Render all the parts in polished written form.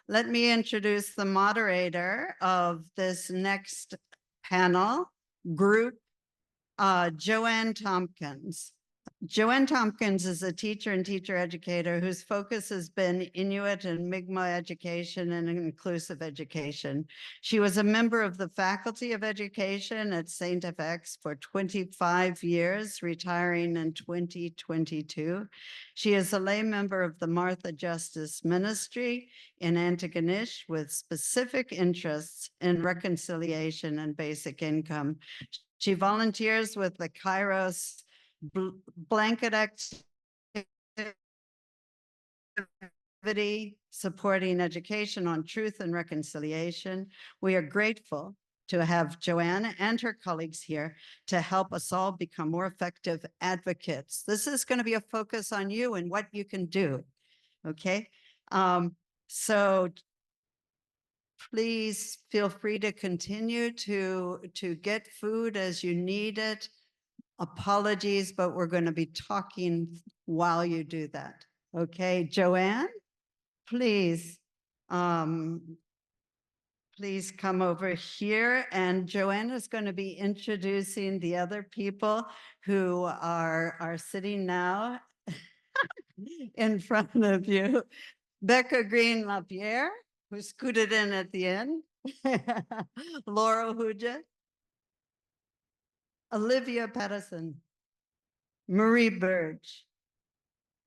Let me introduce the moderator of this next panel group, Joanne Tompkins. Joanne Tompkins is a teacher and teacher educator whose focus has been Inuit and Mi'kmaq education and inclusive education. She was a member of the Faculty of Education at St. FX for 25 years, retiring in 2022. She is a lay member of the Martha Justice Ministry in Antigonish with specific interests in reconciliation and basic income. She volunteers with the Kairos blanket activity supporting education on truth and reconciliation. We are grateful to have Joanne and her colleagues here to help us all become more effective advocates. This is going to be a focus on you and what you can do. Okay. So please feel free to continue to get food as you need it. Apologies, but we're going to be talking while you do that. Okay, Joanne, please, please come over here. And Joanne is going to be introducing the other people who are sitting now in front of you. Becca Green LaPierre, who scooted in at the end. Laurel Huget. Olivia Pattison, Marie Burge,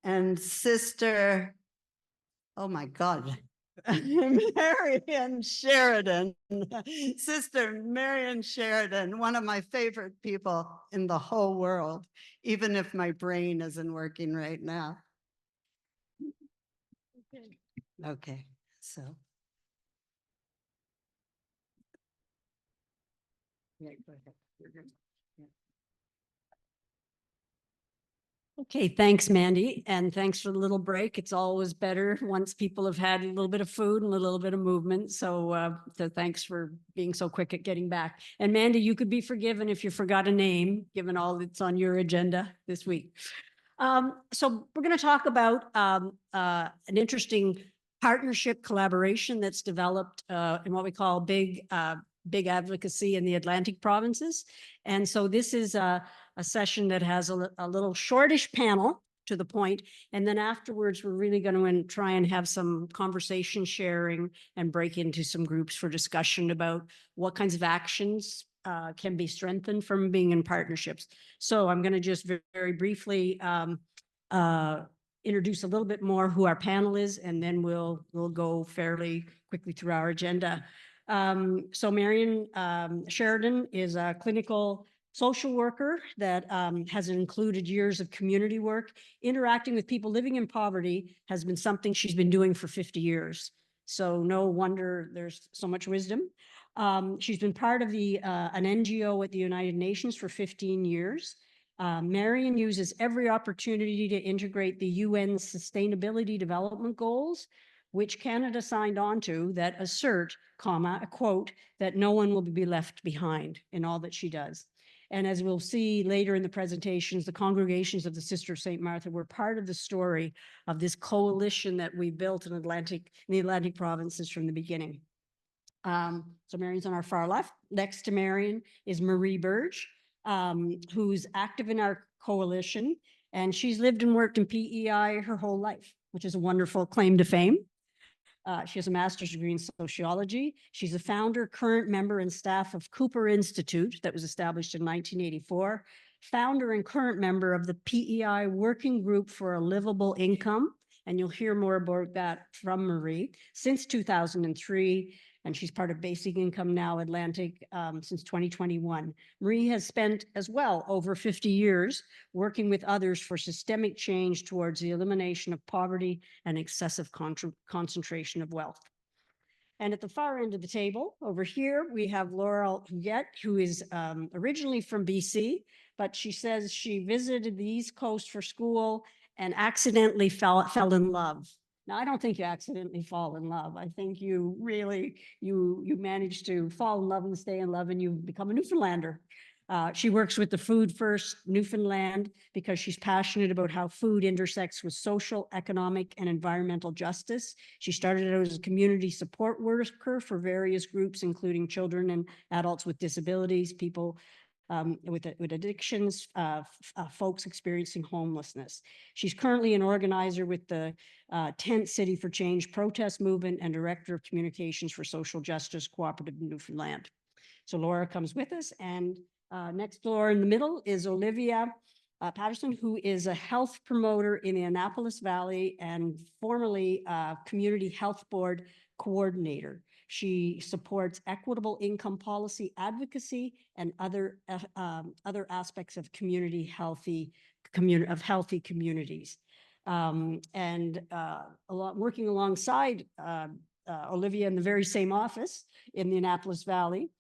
and Sister, oh my God, Marion Sheridan, Sister Marion Sheridan, one of my favorite people in the whole world, even if my brain isn't working right now. Okay, so. Yeah, go ahead. You're good. Okay, thanks, Mandy, and thanks for the little break. It's always better once people have had a little bit of food and a little bit of movement. So thanks for being so quick at getting back. And Mandy, you could be forgiven if you forgot a name, given all that's on your agenda this week. So we're going to talk about an interesting partnership collaboration that's developed in what we call big advocacy in the Atlantic provinces. And so this is a session that has a little shortish panel to the point. And then afterwards, we're really going to try and have some conversation sharing and break into some groups for discussion about what kinds of actions can be strengthened from being in partnerships. So I'm going to just very briefly introduce a little bit more who our panel is, and then we'll go fairly quickly through our agenda. So Marion Sheridan is a clinical social worker that has included years of community work. Interacting with people living in poverty has been something she's been doing for 50 years. So no wonder there's so much wisdom. She's been part of an NGO at the United Nations for 15 years. Marion uses every opportunity to integrate the UN Sustainability Development Goals, which Canada signed on to, that assert, a quote, that no one will be left behind in all that she does. And as we'll see later in the presentations, the congregations of the Sister of St. Martha were part of the story of this coalition that we built in the Atlantic provinces from the beginning. So Marion's on our far left. Next to Marion is Marie Burge, who's active in our coalition, and she's lived and worked in PEI her whole life, which is a wonderful claim to fame. She has a master's degree in sociology. She's a founder, current member, and staff of Cooper Institute that was established in 1984, founder and current member of the PEI Working Group for a Livable Income, and you'll hear more about that from Marie, since 2003, and she's part of Basic Income Now Atlantic since 2021. Marie has spent as well over 50 years working with others for systemic change towards the elimination of poverty and excessive concentration of wealth. And at the far end of the table, over here, we have Laurel Huget, who is originally from BC, but she says she visited the East Coast for school and accidentally fell in love. Now, I don't think you accidentally fall in love. I think you really, you managed to fall in love and stay in love, and you become a Newfoundlander. She works with the Food First Newfoundland because she's passionate about how food intersects with social, economic, and environmental justice. She started out as a community support worker for various groups, including children and adults with disabilities, people with addictions, folks experiencing homelessness. She's currently an organizer with the Tent City for Change protest movement and director of communications for Social Justice Cooperative Newfoundland. So Laura comes with us, and next door in the middle is Olivia Pattison, who is a health promoter in the Annapolis Valley and formerly Community Health Board coordinator. She supports equitable income policy advocacy and other aspects of healthy communities. Working alongside Olivia in the very same office in the Annapolis Valley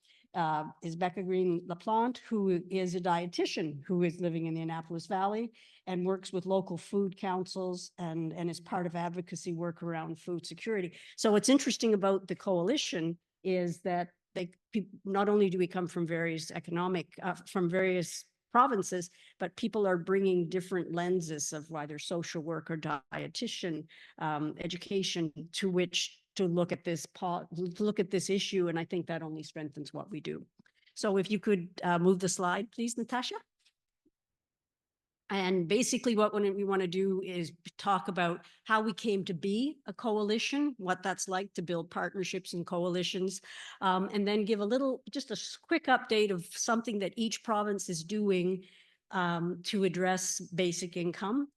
is Becca Green LaPlante, who is a dietitian who is living in the Annapolis Valley and works with local food councils and is part of advocacy work around food security. So what's interesting about the coalition is that not only do we come from various from various provinces, but people are bringing different lenses of either social work or dietitian, education to look at this issue. And I think that only strengthens what we do. So if you could move the slide, please, Natasha. And basically what we want to do is talk about how we came to be a coalition, what that's like to build partnerships and coalitions, and then give just a quick update of something that each province is doing to address basic income.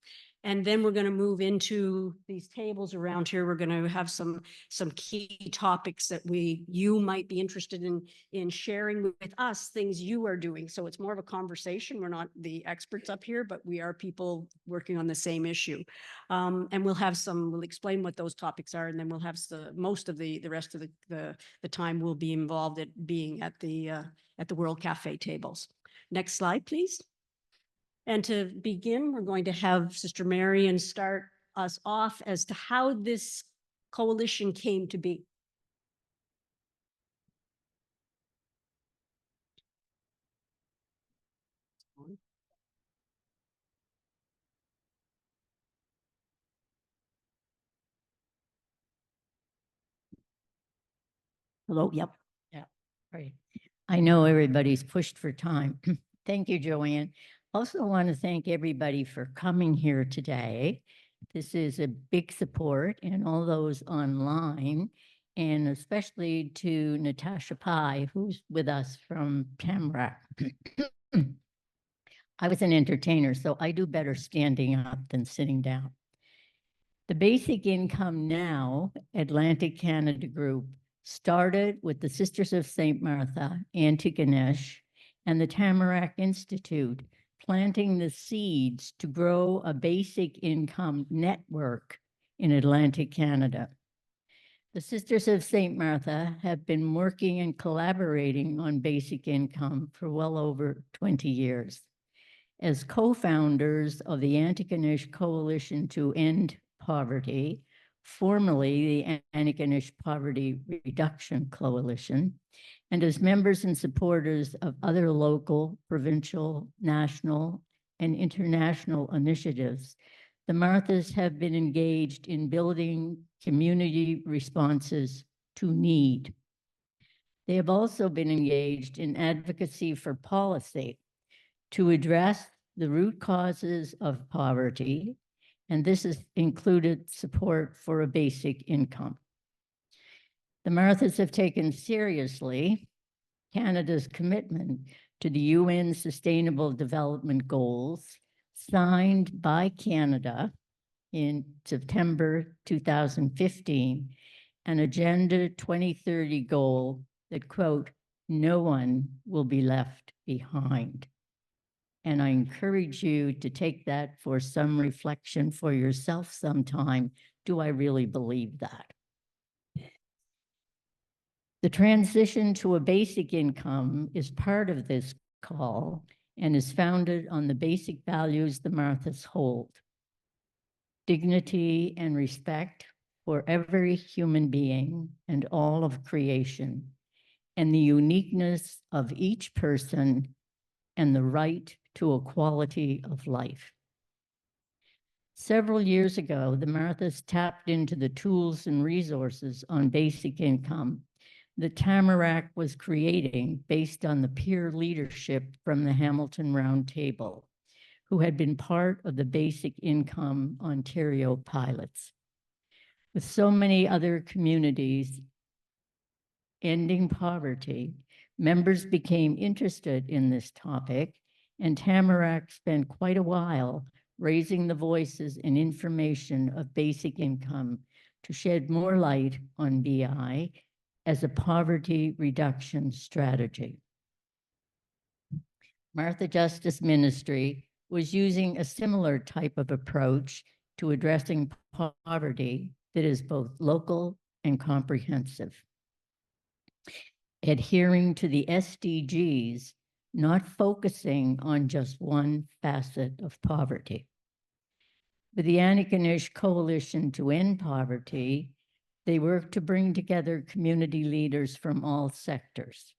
And then we're going to move into these tables around here. We're going to have some key topics that you might be interested in sharing with us, things you are doing. So it's more of a conversation. We're not the experts up here, but we are people working on the same issue. And we'll explain what those topics are, and then we'll have most of the rest of the time we'll be involved at being at the World Cafe tables. Next slide, please. And to begin, we're going to have Sister Marion start us off as to how this coalition came to be. Hello, yep. Yeah, right. I know everybody's pushed for time. Thank you, Joanne. Also want to thank everybody for coming here today. This is a big support, and all those online, and especially to Natasha Pai, who's with us from Tamarack. I was an entertainer, so I do better standing up than sitting down. The Basic Income Now Atlantic Canada Group started with the Sisters of St. Martha, Antigonish, and the Tamarack Institute, planting the seeds to grow a basic income network in Atlantic Canada. The Sisters of St. Martha have been working and collaborating on basic income for well over 20 years. As co-founders of the Antigonish Coalition to End Poverty, formerly the Antigonish Poverty Reduction Coalition, and as members and supporters of other local, provincial, national, and international initiatives, the Marthas have been engaged in building community responses to need. They have also been engaged in advocacy for policy to address the root causes of poverty, and this has included support for a basic income. The Marthas have taken seriously Canada's commitment to the UN Sustainable Development Goals signed by Canada in September 2015, an Agenda 2030 goal that, quote, no one will be left behind. And I encourage you to take that for some reflection for yourself sometime. Do I really believe that? The transition to a basic income is part of this call and is founded on the basic values the Marthas hold: dignity and respect for every human being and all of creation, and the uniqueness of each person and the right to a quality of life. Several years ago, the Marthas tapped into the tools and resources on basic income that Tamarack was creating based on the peer leadership from the Hamilton Roundtable, who had been part of the Basic Income Ontario pilots. With so many other communities ending poverty, members became interested in this topic, and Tamarack spent quite a while raising the voices and information of basic income to shed more light on BI as a poverty reduction strategy. Martha Justice Ministry was using a similar type of approach to addressing poverty that is both local and comprehensive. Adhering to the SDGs, not focusing on just one facet of poverty. With the Antigonish Coalition to End Poverty, they work to bring together community leaders from all sectors,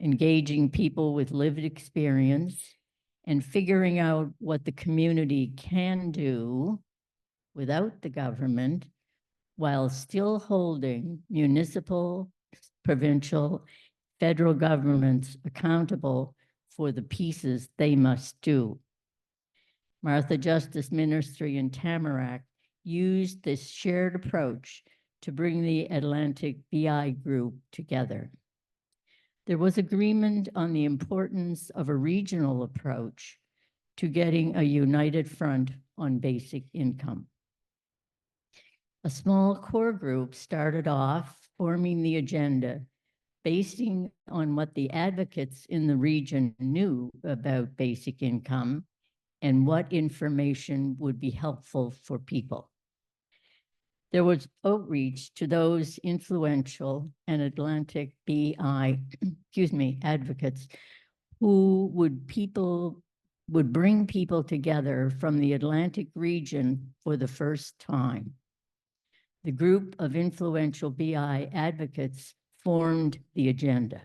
engaging people with lived experience and figuring out what the community can do without the government while still holding municipal, provincial, federal governments accountable for the pieces they must do. Martha Justice Ministry and Tamarack used this shared approach to bring the Atlantic BI group together. There was agreement on the importance of a regional approach to getting a united front on basic income. A small core group started off forming the agenda basing on what the advocates in the region knew about basic income and what information would be helpful for people. There was outreach to those influential and Atlantic BI, advocates who would bring people together from the Atlantic region for the first time. The group of influential BI advocates formed the agenda.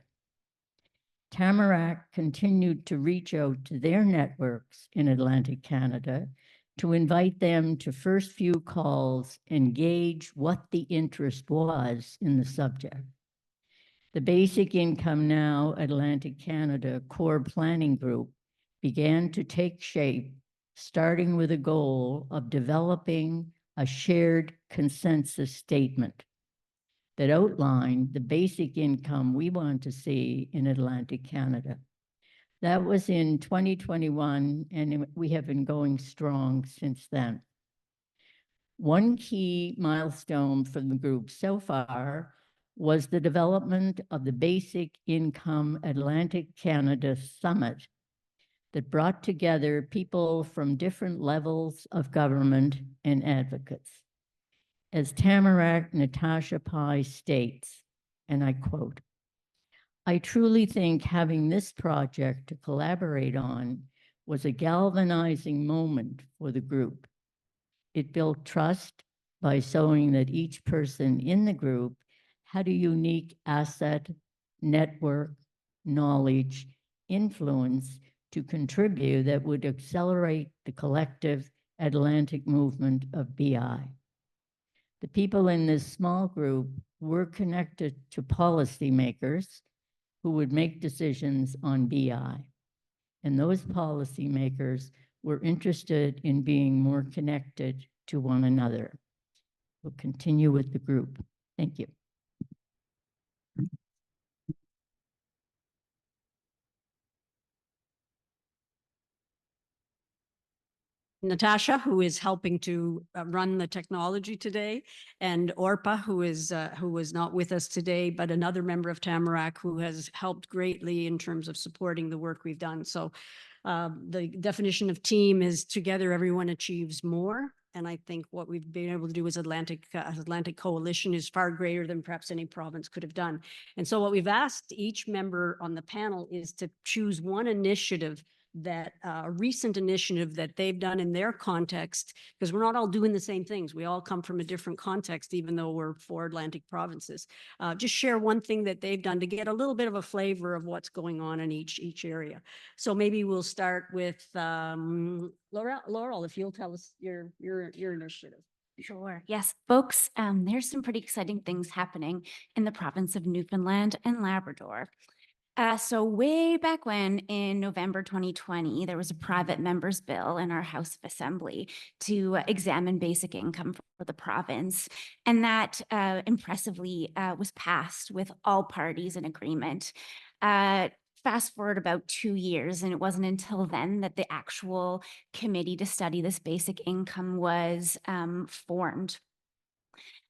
Tamarack continued to reach out to their networks in Atlantic Canada to invite them to first few calls and gauge what the interest was in the subject. The Basic Income Now Atlantic Canada Core Planning Group began to take shape, starting with a goal of developing a shared consensus statement that outlined the basic income we want to see in Atlantic Canada. That was in 2021, and we have been going strong since then. One key milestone for the group so far was the development of the Basic Income Atlantic Canada Summit that brought together people from different levels of government and advocates. As Tamarack Natasha Pai states, and I quote, "I truly think having this project to collaborate on was a galvanizing moment for the group. It built trust by showing that each person in the group had a unique asset, network, knowledge, influence to contribute that would accelerate the collective Atlantic movement of BI. The people in this small group were connected to policymakers who would make decisions on BI. And those policymakers were interested in being more connected to one another. We'll continue with the group. Thank you. Natasha, who is helping to run the technology today, and Orpa, who was not with us today, but another member of Tamarack who has helped greatly in terms of supporting the work we've done. So the definition of team is together everyone achieves more. And I think what we've been able to do as Atlantic Coalition is far greater than perhaps any province could have done. And so what we've asked each member on the panel is to choose one initiative that recent initiative that they've done in their context, because we're not all doing the same things. We all come from a different context, even though we're 4 Atlantic provinces. Just share one thing that they've done to get a little bit of a flavor of what's going on in each area. So maybe we'll start with Laurel, if you'll tell us your initiative. Sure. Yes, folks, there's some pretty exciting things happening in the province of Newfoundland and Labrador. So way back when, in November 2020, there was a private member's bill in our House of Assembly to examine basic income for the province. And that impressively was passed with all parties in agreement. Fast forward about 2 years, and it wasn't until then that the actual committee to study this basic income was formed.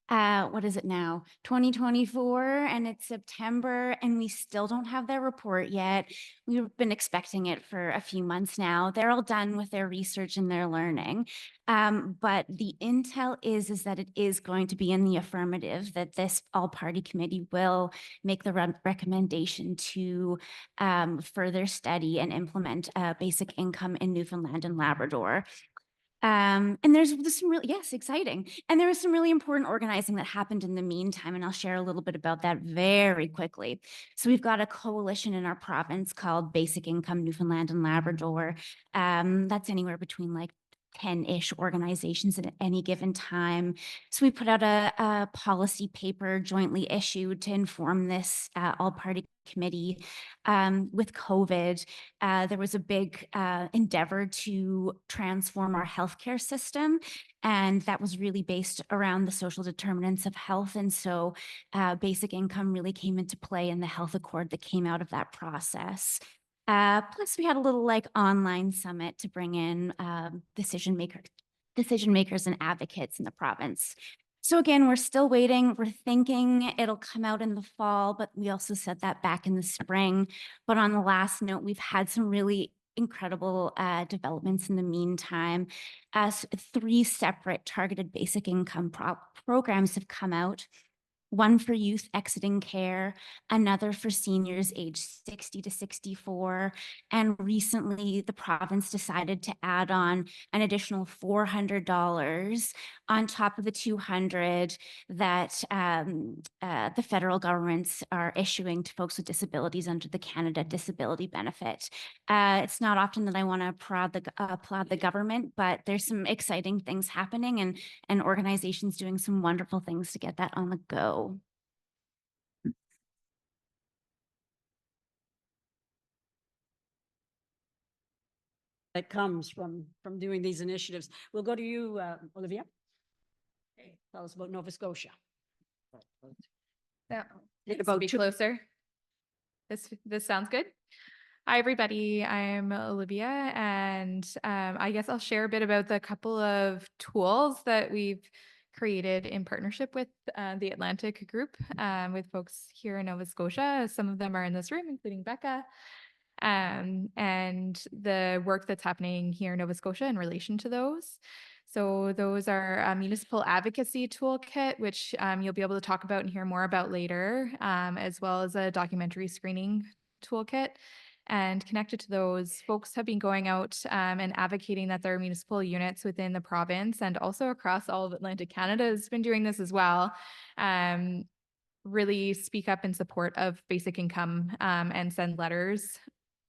What is it now? 2024, and it's September, and we still don't have their report yet. We've been expecting it for a few months now. They're all done with their research and their learning. But the intel is that it is going to be in the affirmative, that this all-party committee will make the recommendation to further study and implement basic income in Newfoundland and Labrador. And there's some really, yes, exciting. And there was some really important organizing that happened in the meantime, and I'll share a little bit about that very quickly. So we've got a coalition in our province called Basic Income Newfoundland and Labrador. That's anywhere between like 10-ish organizations at any given time. So we put out a policy paper jointly issued to inform this all-party committee. With COVID, there was a big endeavor to transform our healthcare system, and that was really based around the social determinants of health. And so basic income really came into play in the health accord that came out of that process. Plus, we had a little like online summit to bring in decision makers and advocates in the province. So again, we're still waiting. We're thinking it'll come out in the fall, but we also said that back in the spring. But on the last note, we've had some really incredible developments in the meantime. 3 separate targeted basic income programs have come out. One for youth exiting care, another for seniors aged 60 to 64. And recently the province decided to add on an additional $400 on top of the $200 that the federal governments are issuing to folks with disabilities under the Canada Disability Benefit. It's not often that I want to applaud the government, but there's some exciting things happening and organizations doing some wonderful things to get that on the go. That comes from doing these initiatives. We'll go to you, Olivia. Tell us about Nova Scotia. Yeah, Get about be closer. This sounds good. Hi, everybody. I'm Olivia, and I guess I'll share a bit about the couple of tools that we've created in partnership with the Atlantic group with folks here in Nova Scotia. Some of them are in this room, including Becca. And the work that's happening here in Nova Scotia in relation to those. So those are a municipal advocacy toolkit, which you'll be able to talk about and hear more about later, as well as a documentary screening toolkit. And connected to those, folks have been going out and advocating that their municipal units within the province and also across all of Atlantic Canada has been doing this as well. Really speak up in support of basic income and send letters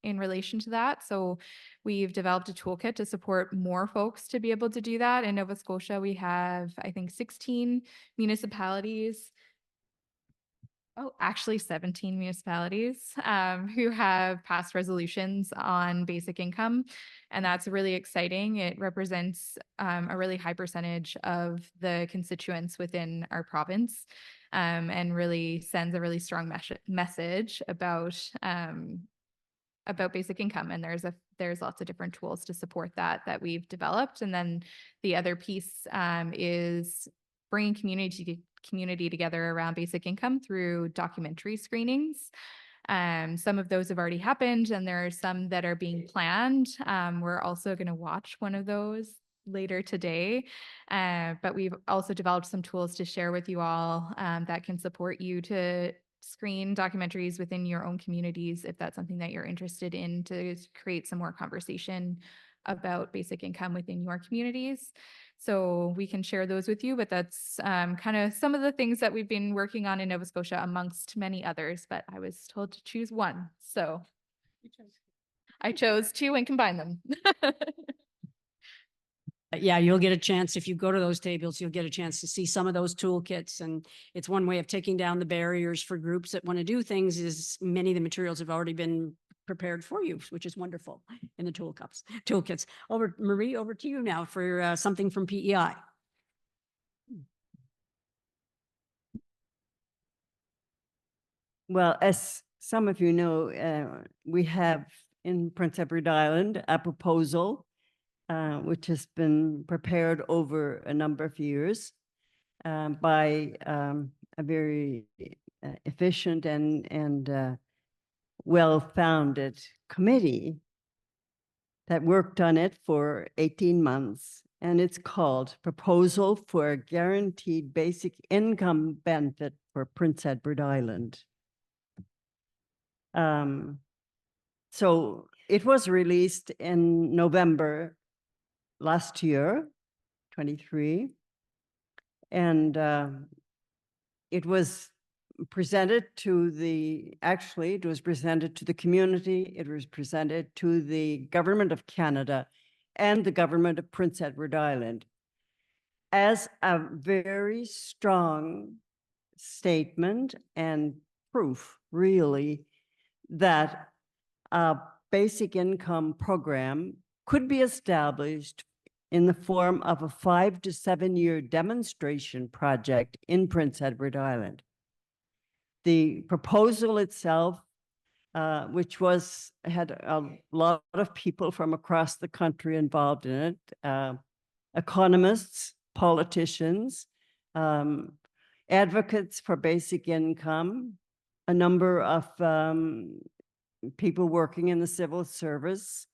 in relation to that. So we've developed a toolkit to support more folks to be able to do that. In Nova Scotia, we have, I think, 16 municipalities. Oh, actually 17 municipalities who have passed resolutions on basic income. And that's really exciting. It represents a really high percentage of the constituents within our province and really sends a really strong message about basic income. And there's lots of different tools to support that we've developed. And then the other piece is bringing community together around basic income through documentary screenings. Some of those have already happened, and there are some that are being planned. We're also going to watch one of those later today, but we've also developed some tools to share with you all that can support you to screen documentaries within your own communities if that's something that you're interested in, to create some more conversation about basic income within your communities. So we can share those with you, but that's kind of some of the things that we've been working on in Nova Scotia amongst many others, but I was told to choose one. So I chose two and combined them. Yeah, you'll get a chance, if you go to those tables, you'll get a chance to see some of those toolkits. And it's one way of taking down the barriers for groups that want to do things, is many of the materials have already been prepared for you, which is wonderful in the toolkits. Marie, over to you now for something from PEI. Well, as some of you know, we have in Prince Edward Island a proposal which has been prepared over a number of years by a very efficient and well-founded committee that worked on it for 18 months. And it's called Proposal for a Guaranteed Basic Income Benefit for Prince Edward Island. So it was released in November last year, 23, and it was presented to it was presented to the community, it was presented to the government of Canada and the government of Prince Edward Island as a very strong statement and proof, really, that a basic income program could be established in the form of a 5 to 7 year demonstration project in Prince Edward Island. The proposal itself, which had a lot of people from across the country involved in it, economists, politicians, advocates for basic income, a number of people working in the civil service.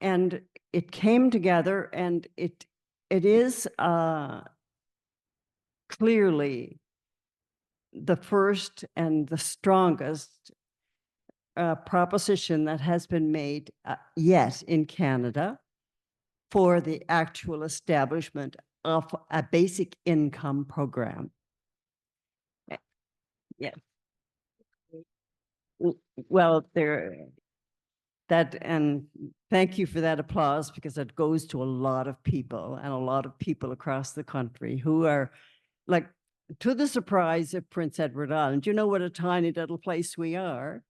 And it came together, and it is clearly the first and the strongest proposition that has been made yet in Canada for the actual establishment of a basic income program. Yeah. Well, and thank you for that applause, because it goes to a lot of people, and a lot of people across the country who are, like, to the surprise of Prince Edward Island. You know what a tiny little place we are.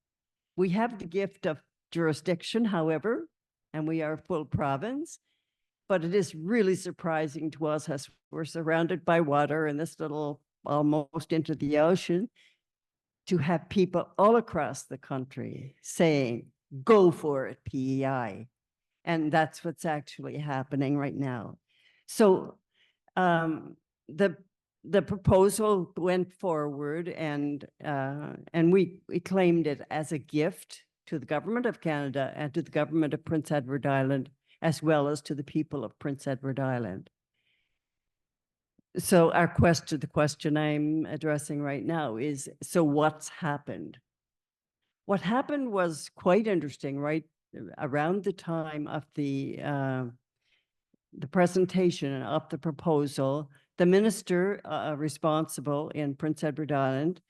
We have the gift of jurisdiction, however, and we are a full province, but it is really surprising to us as we're surrounded by water in this little, almost into the ocean, to have people all across the country saying, go for it, PEI. And that's what's actually happening right now. So the proposal went forward, and we claimed it as a gift to the government of Canada and to the government of Prince Edward Island, as well as to the people of Prince Edward Island. So the question I'm addressing right now is, so what's happened? What happened was quite interesting, right? Around the time of the presentation of the proposal, the minister responsible in Prince Edward Island,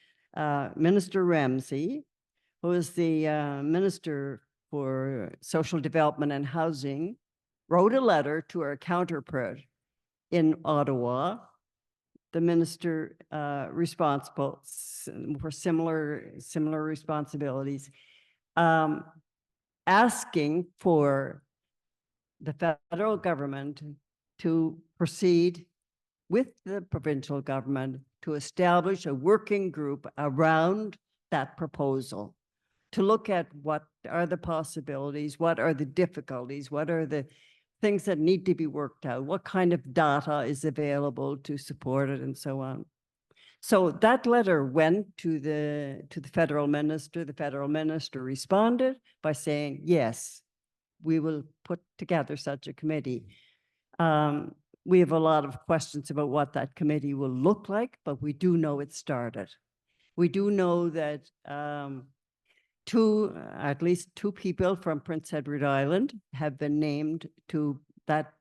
Minister Ramsey, who is the Minister for Social Development and Housing, wrote a letter to our counterpart in Ottawa, the minister responsible for similar responsibilities, asking for the federal government to proceed with the provincial government to establish a working group around that proposal, to look at what are the possibilities, what are the difficulties, what are the things that need to be worked out, what kind of data is available to support it, and so on. So that letter went to the federal minister. The federal minister responded by saying, yes, we will put together such a committee. We have a lot of questions about what that committee will look like, but we do know it started. We do know that at least two people from Prince Edward Island have been named to that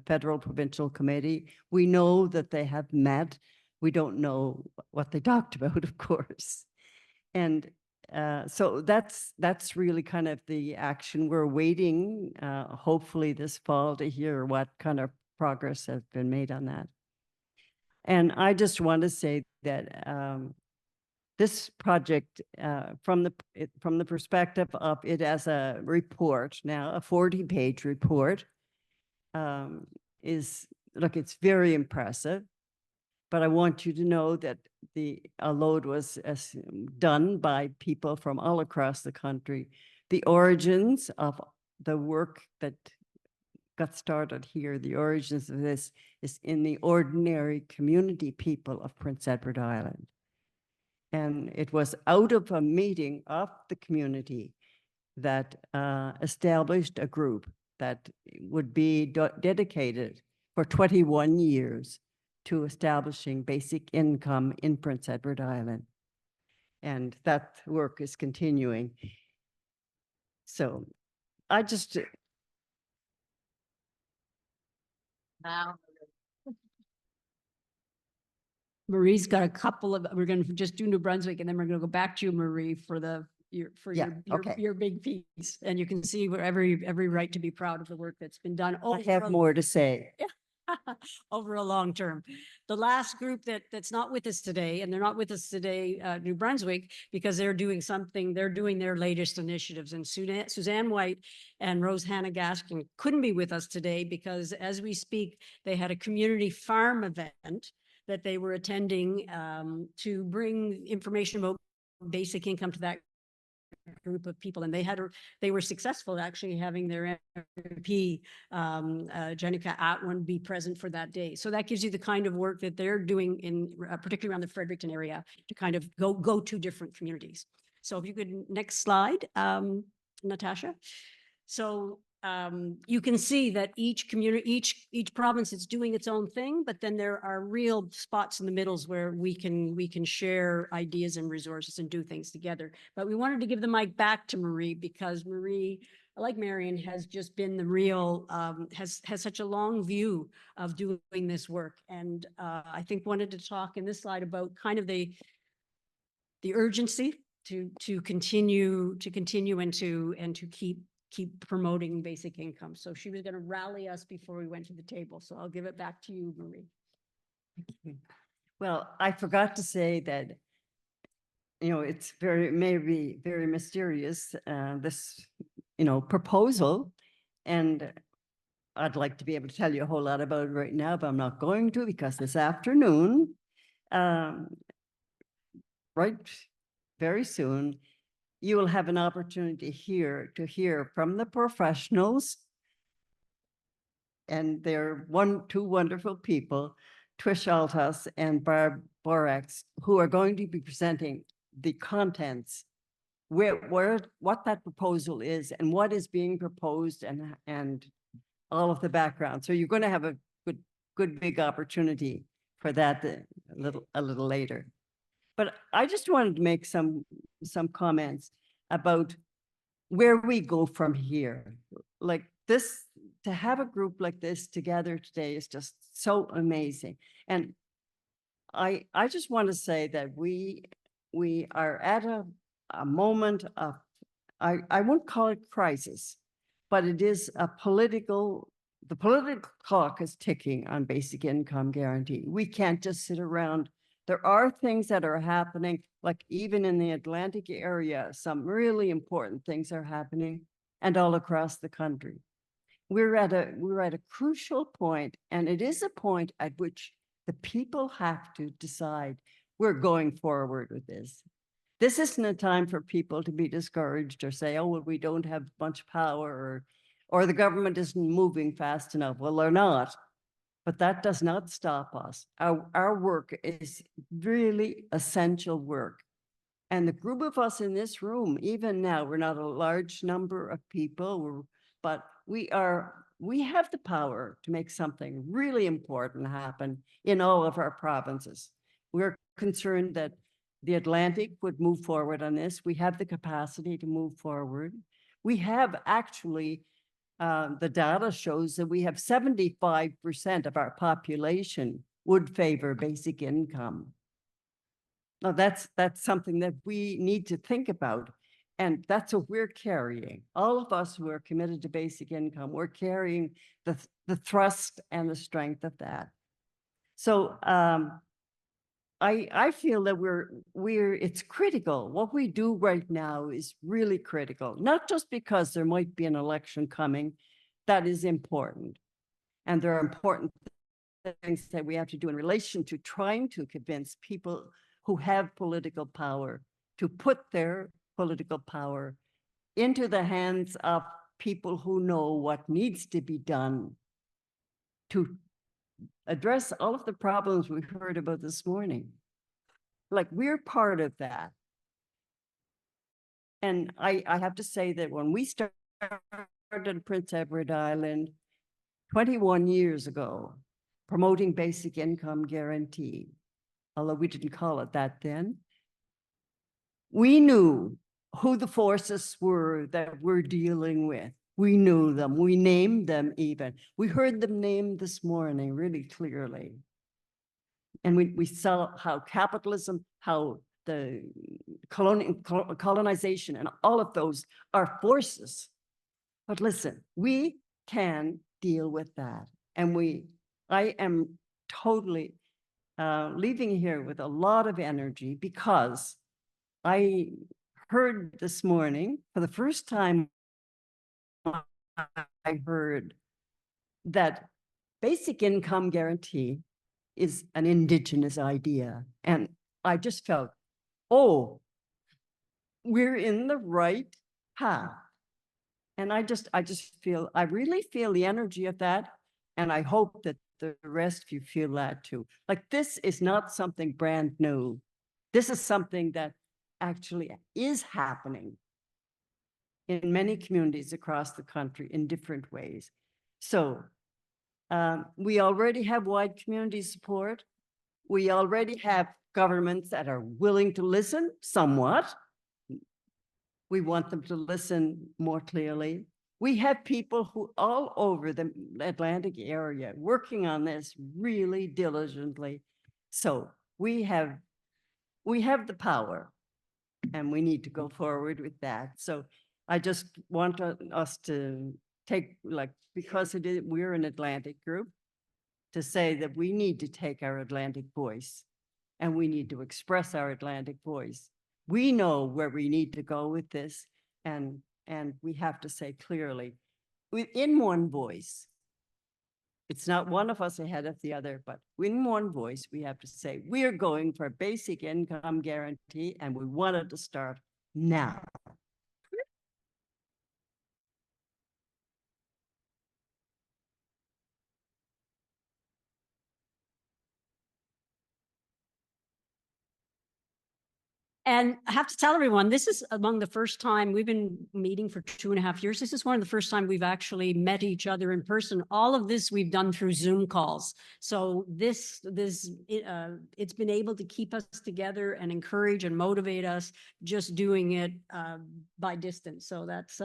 federal provincial committee. We know that they have met. We don't know what they talked about, of course. And so that's really kind of the action. We're waiting, hopefully this fall, to hear what kind of progress has been made on that. And I just want to say that this project, from the perspective of it as a report, now a 40-page report, it's very impressive. But I want you to know that although it was done by people from all across the country, the origins of the work that got started here, the origins of this is in the ordinary community people of Prince Edward Island. And it was out of a meeting of the community that established a group that would be dedicated for 21 years to establishing basic income in Prince Edward Island. And that work is continuing. So I just... Marie's got a couple of, we're going to just do New Brunswick and then we're going to go back to you, Marie, for okay. your big piece. And you can see every right to be proud of the work that's been done. I have more to say. Over a long term. The last group that's not with us today, and they're not with us today, New Brunswick, because they're doing their latest initiatives. And Suzanne White and Rose Hannah Gaskin couldn't be with us today because as we speak, they had a community farm event that they were attending to bring information about basic income to that group of people, and they were successful actually having their MP Jenica Atwin be present for that day. So that gives you the kind of work that they're doing in particularly around the Fredericton area to kind of go to different communities. So if you could next slide, Natasha. So you can see that each community, each province is doing its own thing, but then there are real spots in the middles where we can share ideas and resources and do things together. But we wanted to give the mic back to Marie because Marie, like Marion, has just been the real, has such a long view of doing this work. And I think wanted to talk in this slide about kind of the urgency to continue and to keep promoting basic income. So she was going to rally us before we went to the table. So I'll give it back to you, Marie. Thank you. Well, I forgot to say that, it's maybe very mysterious, this, proposal. And I'd like to be able to tell you a whole lot about it right now, but I'm not going to because this afternoon, right very soon, you will have an opportunity to hear from the professionals, and they're two wonderful people, Trish Altas and Barb Borax, who are going to be presenting the contents, what that proposal is and what is being proposed and all of the background. So you're going to have a good big opportunity for that a little later. But I just wanted to make some comments about where we go from here. Like this, to have a group like this together today is just so amazing. And I just want to say that we are at a moment of, I won't call it crisis, but it is the political clock is ticking on basic income guarantee. We can't just sit around. There are things that are happening, like even in the Atlantic area, some really important things are happening, and all across the country. We're at a crucial point, and it is a point at which the people have to decide we're going forward with this. This isn't a time for people to be discouraged or say, oh, well, we don't have much power, or the government isn't moving fast enough. Well, they're not. But that does not stop us. Our work is really essential work. And the group of us in this room, even now, we're not a large number of people, but we have the power to make something really important happen in all of our provinces. We're concerned that the Atlantic would move forward on this. We have the capacity to move forward. We have actually, the data shows that we have 75% of our population would favor basic income. Now that's something that we need to think about. And that's what we're carrying. All of us who are committed to basic income, we're carrying the thrust and the strength of that. So I feel that it's critical. What we do right now is really critical, not just because there might be an election coming. That is important. And there are important things that we have to do in relation to trying to convince people who have political power to put their political power into the hands of people who know what needs to be done to address all of the problems we heard about this morning. Like, we're part of that. And I have to say that when we started Prince Edward Island 21 years ago, promoting basic income guarantee, although we didn't call it that then, we knew who the forces were that we're dealing with. We knew them. We named them even. We heard them named this morning really clearly. And we saw how capitalism, how the colonization and all of those are forces. But listen, we can deal with that. And I am totally leaving here with a lot of energy because I heard this morning, for the first time, I heard that basic income guarantee is an Indigenous idea. And I just felt, oh, we're in the right path. And I really feel the energy of that. And I hope that the rest of you feel that too. Like, this is not something brand new. This is something that actually is happening in many communities across the country in different ways. So we already have wide community support. We already have governments that are willing to listen somewhat. We want them to listen more clearly. We have people who all over the Atlantic area working on this really diligently. So we have the power, and we need to go forward with that. So I just want us to take, like, because we're an Atlantic group, to say that we need to take our Atlantic voice and we need to express our Atlantic voice. We know where we need to go with this, and we have to say clearly, in one voice. It's not one of us ahead of the other, but in one voice, we have to say, we're going for a basic income guarantee, and we want it to start now. And I have to tell everyone, this is among the first time we've been meeting for 2.5 years. This is one of the first time we've actually met each other in person. All of this we've done through Zoom calls. So it's been able to keep us together and encourage and motivate us just doing it by distance. So that's,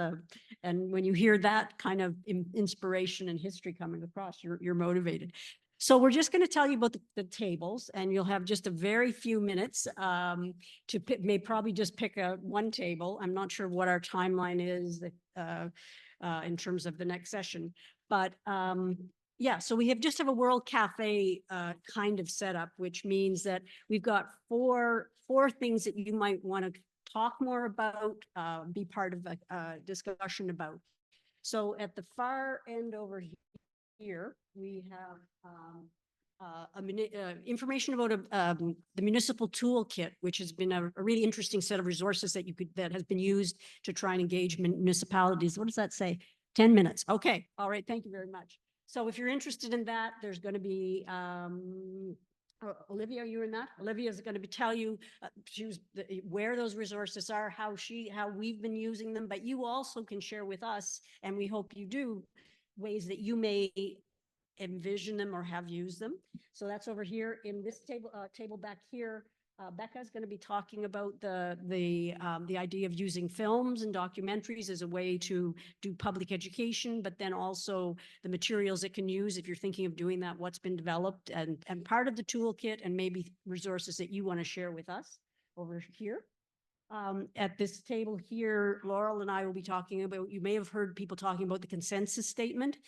and when you hear that kind of inspiration and history coming across, you're motivated. So we're just going to tell you about the tables, and you'll have just a very few minutes to pick, probably just pick one table. I'm not sure what our timeline is in terms of the next session, but yeah, so we just have a World Cafe kind of setup, which means that we've got four things that you might want to talk more about, be part of a discussion about. So at the far end over here, we have information about the municipal toolkit, which has been a really interesting set of resources that has been used to try and engage municipalities. What does that say? 10 minutes. Okay. All right. Thank you very much. So if you're interested in that, there's going to be Olivia, are you in that? Olivia is going to tell you where those resources are, how we've been using them, but you also can share with us, and we hope you do, ways that you may envision them or have used them. So that's over here in this table back here. Becca's going to be talking about the idea of using films and documentaries as a way to do public education, but then also the materials it can use if you're thinking of doing that, what's been developed and part of the toolkit and maybe resources that you want to share with us over here. At this table here, Laurel and I will be talking about, you may have heard people talking about the consensus statement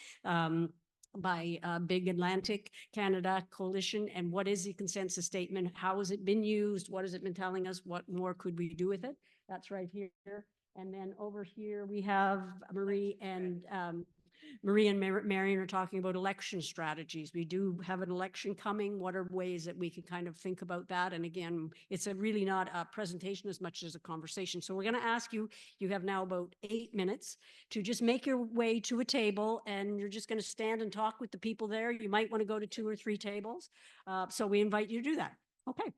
by Big Atlantic Canada Coalition. And what is the consensus statement? How has it been used? What has it been telling us? What more could we do with it? That's right here. And then over here, we have Marie and Marion are talking about election strategies. We do have an election coming. What are ways that we can kind of think about that? And again, it's really not a presentation as much as a conversation. So we're going to ask you, you have now about 8 minutes to just make your way to a table, and you're just going to stand and talk with the people there. You might want to go to 2 or 3 tables. So we invite you to do that. Okay.